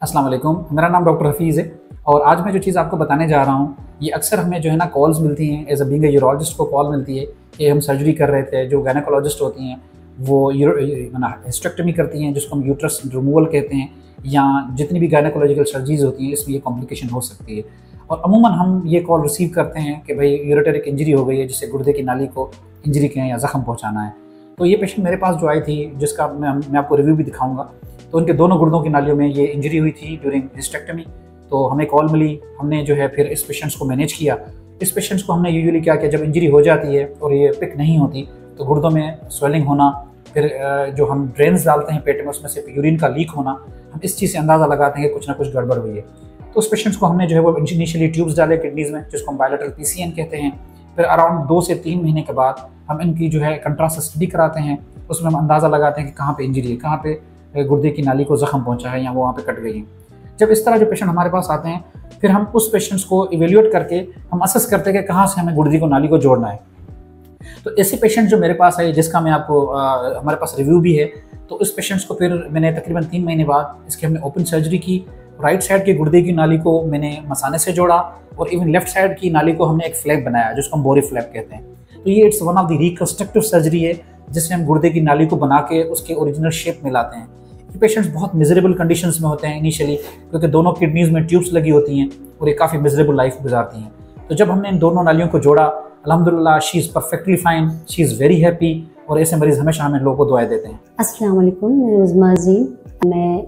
अस्सलाम वालेकुम, मेरा नाम डॉक्टर हफीज़ है और आज मैं जो चीज़ आपको बताने जा रहा हूँ, ये अक्सर हमें जो है ना कॉल्स मिलती हैं as a being a urologist को कॉल मिलती है कि हम सर्जरी कर रहे थे। जो गायनेकोलॉजिस्ट होती हैं वो हिस्टेक्टमी करती हैं, जिसको हम यूट्रस रिमूवल कहते हैं, या जितनी भी गायनेकोलॉजिकल सर्जरीज होती हैं इसमें ये कॉम्प्लिकेशन हो सकती है। और अमूमन हम ये कॉल रिसीव करते हैं कि भाई यूरेटरिक इंजरी हो गई है, जिससे गुर्दे की नाली को इंजरी किया या ज़ख्म पहुँचाना है। तो ये पेशेंट मेरे पास जो आई थी, जिसका मैं आपको रिव्यू भी दिखाऊंगा। तो उनके दोनों गुर्दों की नालियों में ये इंजरी हुई थी ड्यूरिंग हिस्टेक्टमी। तो हमें कॉल मिली, हमने जो है फिर इस पेशेंट्स को मैनेज किया। इस पेशेंट्स को हमने यूजुअली क्या किया, जब इंजरी हो जाती है और ये पिक नहीं होती तो गुर्दों में स्वेलिंग होना, फिर जो हम ड्रेन्स डालते हैं पेट में उसमें से यूरिन का लीक होना, हम इस चीज़ से अंदाज़ा लगाते हैं कि कुछ ना कुछ गड़बड़ हुई है। तो उस पेशेंट्स को हमने जो है वो इनिशियली ट्यूब्स डाले किडनीज़ में, जिसको हम बायलैटरल PCN कहते हैं। फिर अराउंड 2 से 3 महीने के बाद हम इनकी जो है कंट्रास्ट स्टडी कराते हैं। उसमें हम अंदाज़ा लगाते हैं कि कहाँ पे इंजरी है, कहाँ पे गुर्दे की नाली को ज़ख्म पहुँचा है या वो वहाँ पे कट गई है। जब इस तरह जो पेशेंट हमारे पास आते हैं, फिर हम उस पेशेंट्स को इवेल्यूएट करके हम असेस करते हैं कि कहाँ से हमें गुर्दे को नाली को जोड़ना है। तो ऐसे पेशेंट जो मेरे पास है, जिसका मैं आपको हमारे पास रिव्यू भी है, तो इस पेशेंट्स को फिर मैंने तकरीबन 3 महीने बाद इसकी हमने ओपन सर्जरी की। राइट साइड के गुर्दे की नाली को मैंने मसाने से जोड़ा और इवन लेफ्ट साइड की नाली को हमने एक फ्लैप बनाया, जिसको हम बोरी फ्लैप कहते हैं। तो ये it's one of the reconstructive surgery है, जिसमें हम गुर्दे की नाली को बना के उसके ओरिजिनल शेप में लाते हैं। ये पेशेंट्स बहुत मिजरेबल कंडीशंस में होते हैं इनिशियली, क्योंकि दोनों किडनीज में ट्यूब्स लगी होती हैं और ये काफ़ी मिजरेबल लाइफ गुजारती हैं। तो जब हमने इन दोनों नालियों को जोड़ा, अल्हम्दुलिल्लाह she is perfectly fine, she is very happy. और ऐसे मरीज़ हमेशा हमें लोगों को दुआएं देते हैं। अस्सलाम वालेकुम, मैं उज़मा अज़ीम। मैं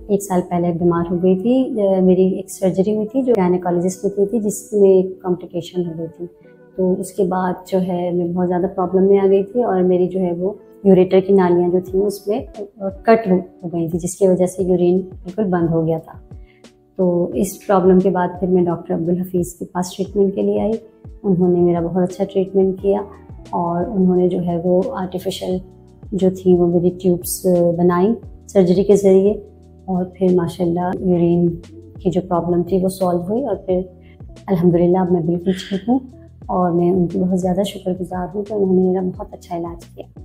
1 साल पहले बीमार हो गई थी। मेरी एक सर्जरी हुई थी जो गायनेकोलॉजिस्ट ने की थी, जिसमें कॉम्प्लिकेशन हो गई थी। तो उसके बाद जो है मैं बहुत ज़्यादा प्रॉब्लम में आ गई थी और मेरी जो है वो यूरेटर की नालियाँ जो थी उसमें कट हो गई थी, जिसकी वजह से यूरिन बिल्कुल बंद हो गया था। तो इस प्रॉब्लम के बाद फिर मैं डॉक्टर अब्दुल हफीज़ के पास ट्रीटमेंट के लिए आई। उन्होंने मेरा बहुत अच्छा ट्रीटमेंट किया और उन्होंने जो है वो आर्टिफिशियल जो थी वो मेरी ट्यूब्स बनाई सर्जरी के ज़रिए। और फिर माशाल्लाह यूरिन की जो प्रॉब्लम थी वो सॉल्व हुई और फिर अल्हम्दुलिल्लाह अब मैं बिल्कुल ठीक हूँ और मैं उनकी बहुत ज़्यादा शुक्रगुज़ार हूँ कि उन्होंने मेरा बहुत अच्छा इलाज किया।